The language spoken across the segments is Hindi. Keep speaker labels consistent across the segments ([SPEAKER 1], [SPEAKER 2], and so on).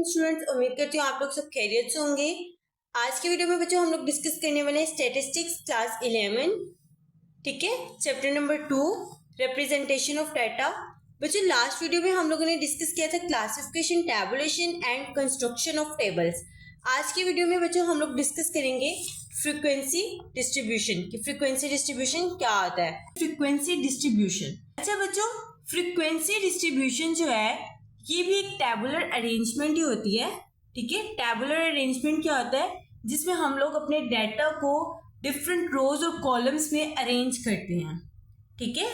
[SPEAKER 1] स्टूडेंट्स, उम्मीद करती हूँ आप लोग सब खैरियत से होंगे। आज की वीडियो में बच्चों हम लोग डिस्कस करने वाले हैं स्टैटिस्टिक्स क्लास 11, ठीक है, chapter number 2 representation of data. बच्चों लास्ट वीडियो में हम लोगों ने डिस्कस किया था classification, tabulation and construction of tables. आज की वीडियो में बच्चों हम लोग डिस्कस करेंगे फ्रीक्वेंसी डिस्ट्रीब्यूशन की। फ्रीक्वेंसी डिस्ट्रीब्यूशन क्या होता है? फ्रीक्वेंसी डिस्ट्रीब्यूशन, अच्छा बच्चों, फ्रीक्वेंसी डिस्ट्रीब्यूशन जो है ये भी एक टैबुलर अरेंजमेंट ही होती है, ठीक है। टैबुलर अरेंजमेंट क्या होता है? जिसमें हम लोग अपने डाटा को डिफरेंट रोज और कॉलम्स में अरेंज करते हैं, ठीक है।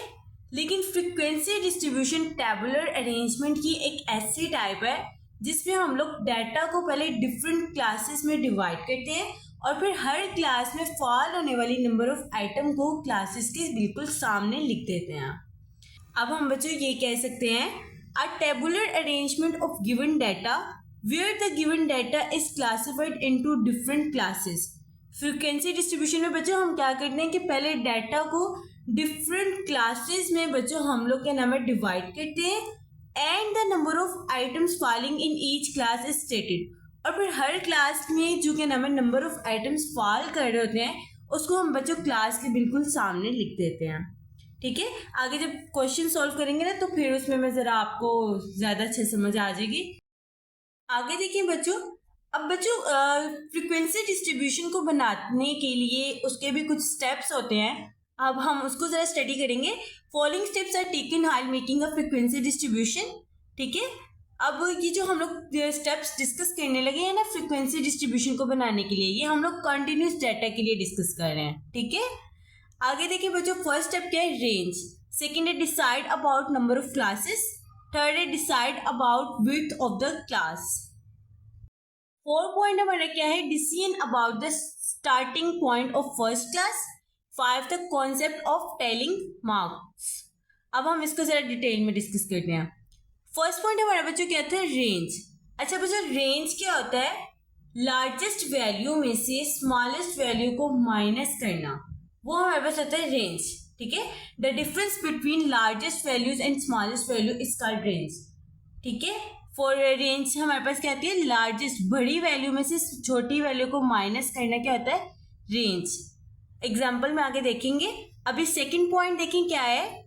[SPEAKER 1] लेकिन फ्रीक्वेंसी डिस्ट्रीब्यूशन टैबुलर अरेंजमेंट की एक ऐसी टाइप है जिसमें हम लोग डाटा को पहले डिफरेंट क्लासेस में डिवाइड करते हैं और फिर हर क्लास में फॉल होने वाली नंबर ऑफ आइटम को क्लासेस के बिल्कुल सामने लिख देते हैं। अब हम बच्चों ये कह सकते हैं a tabular arrangement of given data where the given data is classified into different classes। Frequency distribution में बच्चों हम क्या करते हैं कि पहले डाटा को डिफरेंट क्लासेस में बच्चों हम लोग क्या नाम है डिवाइड करते हैं and the number of items falling in each class is stated. और फिर हर क्लास में जो क्या नाम है नंबर ऑफ आइटम्स फॉल कर रहे होते हैं उसको हम बच्चों क्लास के बिल्कुल सामने लिख देते हैं, ठीक है। आगे जब क्वेश्चन सॉल्व करेंगे ना तो फिर उसमें मैं जरा आपको ज्यादा अच्छे समझ आ जाएगी। आगे देखिए बच्चों, अब बच्चों फ्रीक्वेंसी डिस्ट्रीब्यूशन को बनाने के लिए उसके भी कुछ स्टेप्स होते हैं। अब हम उसको जरा स्टडी करेंगे। Following steps are taken while making a frequency distribution, ठीक है। अब ये जो हम लोग स्टेप्स डिस्कस करने लगे हैं ना फ्रीक्वेंसी डिस्ट्रीब्यूशन को बनाने के लिए, ये हम लोग कंटिन्यूस डाटा के लिए डिस्कस कर रहे हैं, ठीक है। आगे देखिए बच्चों, फर्स्ट स्टेप क्या है? रेंज। सेकंड है decide about number of classes. Third है decide about width of the class. 4 point हमारा क्या है? Decision about the starting point of first class. 5 the concept of telling marks. अब हम इसको जरा डिटेल में डिस्कस करते हैं। फर्स्ट पॉइंट हमारा बच्चों क्या था? रेंज। अच्छा बच्चों, रेंज क्या होता है? लार्जेस्ट वैल्यू में से स्मॉलेस्ट वैल्यू को माइनस करना, वो हमारे पास होता है रेंज, ठीक है। The difference between largest values and smallest value is called range, ठीक है। फॉर रेंज हमारे पास क्या आती है? लार्जेस्ट, बड़ी वैल्यू में से छोटी वैल्यू को माइनस करना क्या होता है? रेंज। एग्जाम्पल में आगे देखेंगे। अभी सेकेंड पॉइंट देखें क्या है?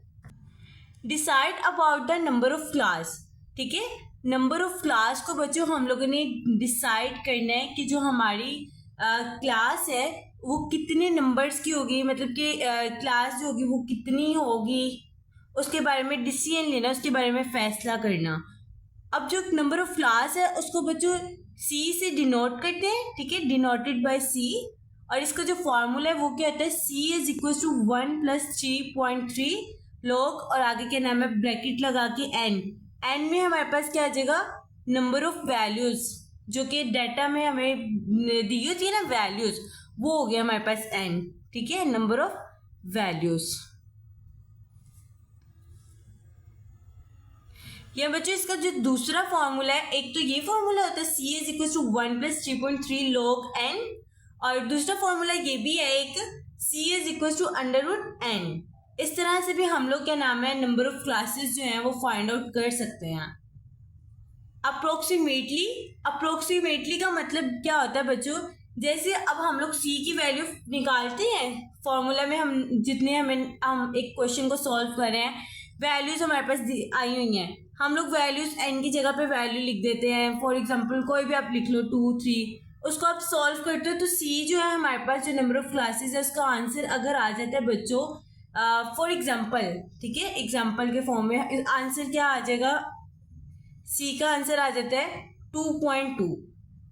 [SPEAKER 1] Decide about the number of class, ठीक है। नंबर ऑफ क्लास को बच्चों हम लोगों ने डिसाइड करना है कि जो हमारी क्लास है वो कितने नंबर्स की होगी, मतलब कि क्लास जो होगी वो कितनी होगी, उसके बारे में डिसीजन लेना, उसके बारे में फैसला करना। अब जो नंबर ऑफ क्लास है उसको बच्चों सी से डिनोट करते हैं, ठीक है, डिनोटेड बाय सी। और इसका जो फॉर्मूला है वो क्या होता है? सी इज इक्वल टू 1 + 3.3 लॉग और आगे क्या नाम है ब्रैकेट लगा के एन। एन में हमारे पास क्या आ जाएगा? नंबर ऑफ वैल्यूज जो कि डाटा में हमें दी होती है ना वैल्यूज, वो हो गया हमारे पास एन, ठीक है, नंबर ऑफ वैल्यूज। या बच्चों इसका जो दूसरा फॉर्मूला है, एक तो ये फॉर्मूला होता है सी is equal to 1 + 3.3 log n, और दूसरा फॉर्मूला ये भी है एक सी इज इक्वल टू √n। इस तरह से भी हम लोग क्या नाम है नंबर ऑफ क्लासेस जो हैं वो फाइंड आउट कर सकते हैं। अप्रोक्सीमेटली का मतलब क्या होता है बच्चों? जैसे अब हम लोग c की वैल्यू निकालते हैं फॉर्मूला में, हम जितने हम एक क्वेश्चन को सॉल्व कर रहे हैं, वैल्यूज हमारे पास आई हुई हैं, हम लोग वैल्यूज n की जगह पे वैल्यू लिख देते हैं। फॉर एग्जांपल कोई भी आप लिख लो 2, 3, उसको आप सॉल्व करते हो तो c जो है हमारे पास जो नंबर ऑफ क्लासेस है उसका आंसर अगर आ जाता है बच्चों, फॉर एग्जाम्पल, ठीक है, एग्जाम्पल के फॉर्म में आंसर क्या आ जाएगा? c का आंसर आ जाता है 2.2।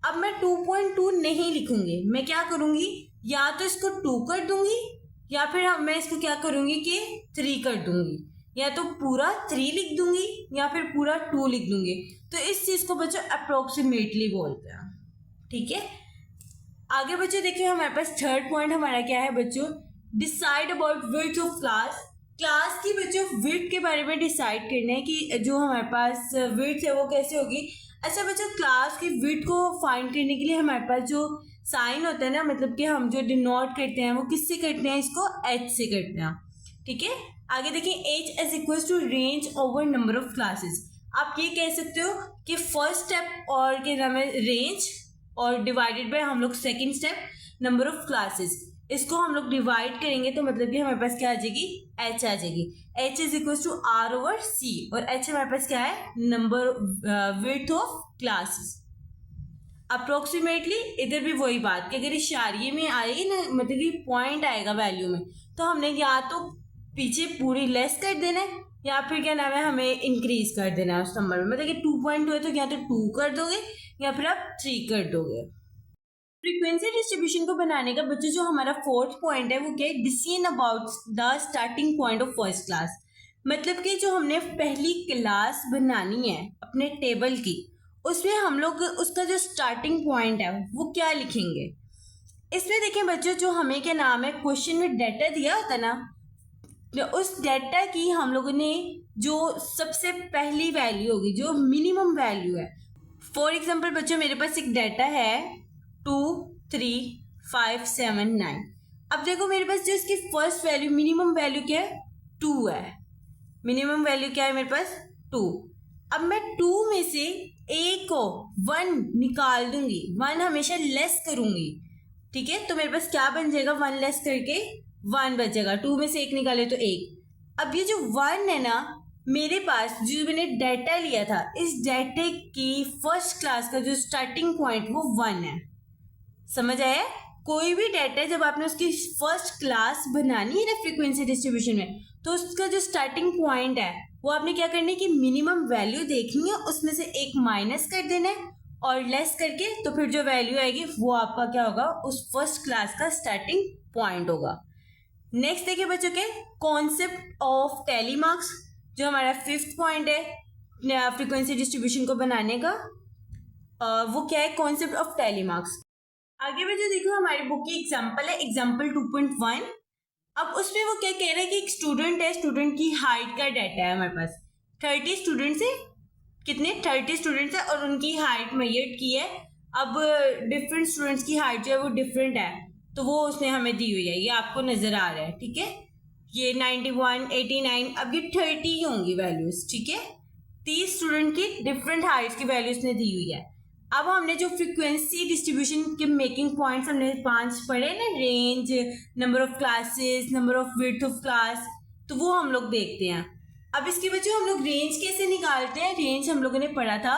[SPEAKER 1] अब मैं 2.2 नहीं लिखूंगी, मैं क्या करूंगी? या तो इसको 2 कर दूंगी या फिर मैं इसको क्या करूंगी कि 3 कर दूंगी, या तो पूरा 3 लिख दूंगी या फिर पूरा 2 लिख दूंगी। तो इस चीज को बच्चों अप्रोक्सीमेटली बोलते हैं, ठीक है। आगे बच्चों देखिए हमारे पास थर्ड पॉइंट हमारा क्या है बच्चों? Decide about width of class. Class की बच्चों विड्थ के बारे में डिसाइड करना है कि जो हमारे पास विड्थ है वो कैसे होगी। अच्छा बच्चों, क्लास की विड्थ को फाइंड करने के लिए हमारे पास जो साइन होता है ना, मतलब कि हम जो डिनोट करते हैं वो किससे करते हैं? इसको h से करते हैं, ठीक है। आगे देखिए h is equal to range over number of classes. आप ये कह सकते हो कि फर्स्ट स्टेप और क्या नाम है रेंज और डिवाइडेड बाय हम लोग second step number of classes, इसको हम लोग डिवाइड करेंगे तो मतलब कि हमारे पास क्या आ जाएगी, एच आ जाएगी। H is equal to R over C, और एच हमारे पास क्या है, number width of classes. Approximately इधर भी वही बात कि अगर इशारिये में आएगी ना, मतलब कि पॉइंट आएगा वैल्यू में, तो हमने या तो पीछे पूरी लेस कर देना है या फिर क्या नाम है हमें इंक्रीज कर देना है उस नंबर में। मतलब कि 2 पॉइंट हुए तो या तो 2 कर दोगे या फिर आप 3 कर दोगे। फ्रीक्वेंसी डिस्ट्रीब्यूशन को बनाने का बच्चों जो हमारा फोर्थ पॉइंट है वो क्या है, decision about the starting point of first class. मतलब कि जो हमने पहली क्लास बनानी है अपने टेबल की, उसमें हम लोग उसका जो स्टार्टिंग पॉइंट है वो क्या लिखेंगे। इसमें देखें बच्चों, जो हमें क्या नाम है क्वेश्चन में डाटा दिया होता ना, उस डाटा की हम लोगों ने जो सबसे पहली वैल्यू होगी, जो मिनिमम वैल्यू है। फॉर एग्जाम्पल बच्चों मेरे पास एक डाटा है 2, 3, 5, 7, 9। अब देखो मेरे पास जो इसकी फर्स्ट वैल्यू मिनिमम वैल्यू क्या है, 2 है। मिनिमम वैल्यू क्या है मेरे पास, 2। अब मैं 2 में से ए को 1 निकाल दूंगी, 1 हमेशा लेस करूंगी, ठीक है। तो मेरे पास क्या बन जाएगा, 1 लेस करके 1 बचेगा। 2 में से 1 निकाले तो 1। अब ये जो 1 है ना, मेरे पास जो मैंने डाटा लिया था, इस डाटे की फर्स्ट क्लास का जो स्टार्टिंग पॉइंट वो 1 है। समझ आया? कोई भी डाटा जब आपने उसकी फर्स्ट क्लास बनानी है ना फ्रीक्वेंसी डिस्ट्रीब्यूशन में, तो उसका जो स्टार्टिंग पॉइंट है वो आपने क्या करना है कि मिनिमम वैल्यू देखनी है, उसमें से 1 माइनस कर देना है और लेस करके, तो फिर जो वैल्यू आएगी वो आपका क्या होगा, उस फर्स्ट क्लास का स्टार्टिंग पॉइंट होगा। नेक्स्ट देखिए बच्चों के कॉन्सेप्ट ऑफ टैली मार्क्स, जो हमारा 5th पॉइंट है फ्रीक्वेंसी डिस्ट्रीब्यूशन को बनाने का, वो क्या है, कॉन्सेप्ट ऑफ टैली मार्क्स। आगे में जो देखो हमारी बुक की एग्जाम्पल है, एग्जाम्पल 2.1। अब उसमें वो क्या कह रहा है कि एक स्टूडेंट है, स्टूडेंट की हाइट का डाटा है हमारे पास। 30 स्टूडेंट्स है, कितने 30 स्टूडेंट्स है और उनकी हाइट मेजर की है। अब डिफरेंट स्टूडेंट्स की हाइट जो है वो डिफरेंट है, तो वो उसने हमें दी हुई है, ये आपको नजर आ रहा है, ठीक है। ये 91, 89, अब ये 30 ही होंगी वैल्यूज, ठीक है। 30 स्टूडेंट की डिफरेंट हाइट की वैल्यूज ने दी हुई है। अब हमने जो फ्रीक्वेंसी डिस्ट्रीब्यूशन के मेकिंग पॉइंट्स हमने 5 पढ़े ना, range, number of classes, number of width of class, तो वो हम लोग देखते हैं। अब इसके बच्चों हम लोग रेंज कैसे निकालते हैं। रेंज हम लोगों ने पढ़ा था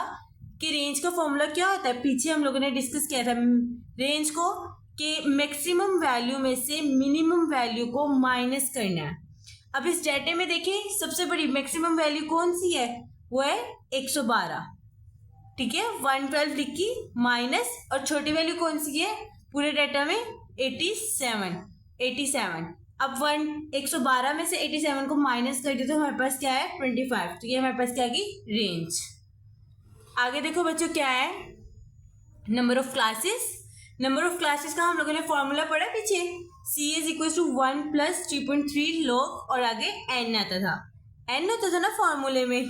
[SPEAKER 1] कि रेंज का फॉर्मूला क्या होता है, पीछे हम लोगों ने डिस्कस किया था रेंज को, कि मैक्सिमम वैल्यू में से मिनिमम वैल्यू को माइनस करना है। अब इस डाटे में देखें सबसे बड़ी मैक्सिमम वैल्यू कौन सी है, वो है 112, ठीक है। 112 लिखी माइनस, और छोटी वैल्यू कौन सी है पूरे डाटा में, 87। अब 112 में से 87 को माइनस कर दिया तो हमारे पास क्या है 25, तो ये हमारे पास क्या आ गई रेंज। आगे देखो बच्चों क्या है, number of classes. Number of classes का हम लोगों ने फॉर्मूला पढ़ा पीछे, C is equal to 1 + 3.3 log, और आगे n आता था, n होता था ना फॉर्मूले में।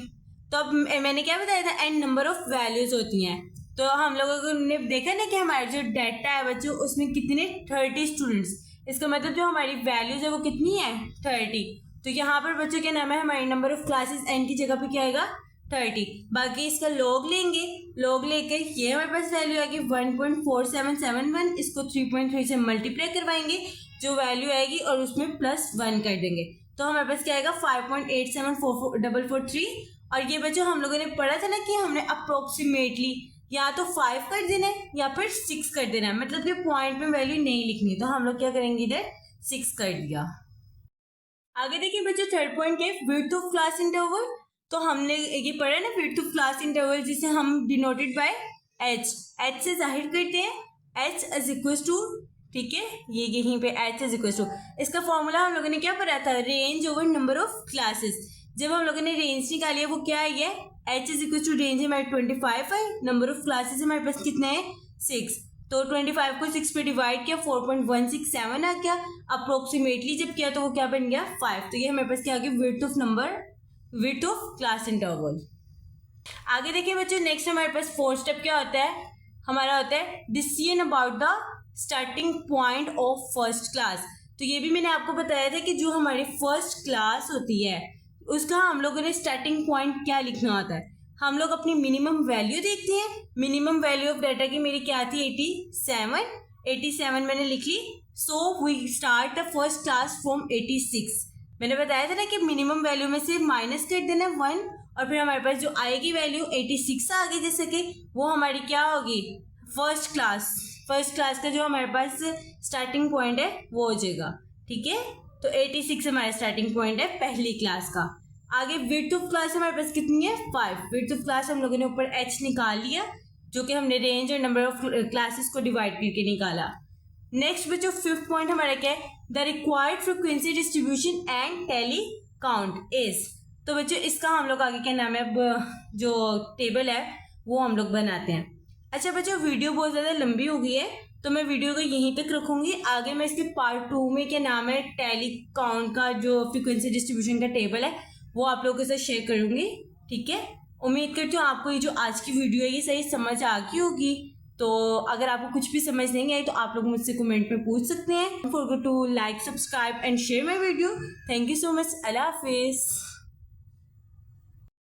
[SPEAKER 1] तो अब मैंने क्या बताया था, n नंबर ऑफ वैल्यूज होती हैं। तो हम लोगों ने देखा ना कि हमारा जो डाटा है बच्चों उसमें कितने 30 स्टूडेंट्स, इसका मतलब जो हमारी वैल्यूज है वो कितनी है 30। तो यहाँ पर बच्चों क्या नाम है, हमारी नंबर ऑफ क्लासेस n की जगह पे क्या आएगा 30। बाकी इसका लॉग लेंगे, लॉग लेकर ये हमारे पास वैल्यू आएगी 1.4771, इसको 3.3 से मल्टीप्लाई करवाएंगे, जो वैल्यू आएगी और उसमें +1 कर देंगे, तो हमारे पास क्या आएगा 5.874443। और ये बच्चों हम लोगों ने पढ़ा था ना कि हमने अप्रोक्सीमेटली या तो 5 कर देना है या फिर 6 कर देना है, मतलब कि पॉइंट में वैल्यू नहीं लिखनी, तो हम लोग क्या करेंगे इधर 6 कर दिया। आगे देखिए बच्चों थर्ड पॉइंट क्या है, विड्थ ऑफ क्लास इंटरवल। तो हमने ये पढ़ा ना विड्थ ऑफ क्लास इंटरवल, जिसे हम डिनोटेड बाय h से जाहिर करते हैं, h इज इक्वल टू, ठीक है, ये यहीं पे h इज इक्वल टू, इसका फॉर्मूला हम लोगों ने क्या पढ़ा था, range over number of classes. जब हम लोगों ने रेंज निकाली है वो क्या है, ये h is equal to range हमारे 25 है, नंबर ऑफ क्लासेस हमारे पास कितने हैं 6, तो 25 को 6 पे डिवाइड किया 4.167 आ गया, अप्रोक्सीमेटली जब किया तो वो क्या बन गया 5, तो ये हमारे पास क्या आ गया विड्थ ऑफ क्लास इंटरवल। आगे देखिए बच्चों नेक्स्ट हमारे पास 4th स्टेप क्या होता है, हमारा होता है decision about the starting point of first class. तो ये भी मैंने आपको बताया था कि जो हमारी फर्स्ट क्लास होती है उसका हम लोगों ने स्टार्टिंग पॉइंट क्या लिखना होता है। हम लोग अपनी मिनिमम वैल्यू देखते हैं। मिनिमम वैल्यू ऑफ डाटा की मेरी क्या थी 87 मैंने लिख ली। So we start the first class from 86। मैंने बताया था ना कि मिनिमम वैल्यू में से माइनस कर देना 1 और फिर हमारे पास जो आएगी वैल्यू 86 आ गई, जैसे कि वो हमारी क्या होगी फर्स्ट क्लास का जो हमारे पास स्टार्टिंग पॉइंट है वो हो जाएगा। ठीक है, तो 86 हमारा स्टार्टिंग पॉइंट है पहली क्लास का। आगे विड्थ ऑफ क्लास हमारे पास कितनी है 5। विड्थ ऑफ क्लास हम लोगों ने ऊपर h निकाल लिया, जो कि हमने रेंज और नंबर ऑफ क्लासेस को डिवाइड करके निकाला। नेक्स्ट बच्चों फिफ्थ पॉइंट हमारा क्या है, the required frequency distribution and tally count is. तो बच्चों इसका हम लोग आगे क्या नाम है, अब जो टेबल है वो हम लोग बनाते हैं। अच्छा बच्चों, वीडियो बहुत ज़्यादा लंबी हो गई है तो मैं वीडियो को यहीं तक रखूंगी। आगे मैं इसके पार्ट 2 में क्या नाम है टैली काउंट का जो फ्रीक्वेंसी डिस्ट्रीब्यूशन का टेबल है वो आप लोगों के साथ शेयर करूंगी। ठीक है, उम्मीद करती हूँ आपको ये जो आज की वीडियो है ये सही समझ आ गई होगी। तो अगर आपको कुछ भी समझ नहीं आई तो आप लोग मुझसे कमेंट में पूछ सकते हैं। Forget to like, subscribe and share my video. Thank you so much. अल्लाह हाफिज़।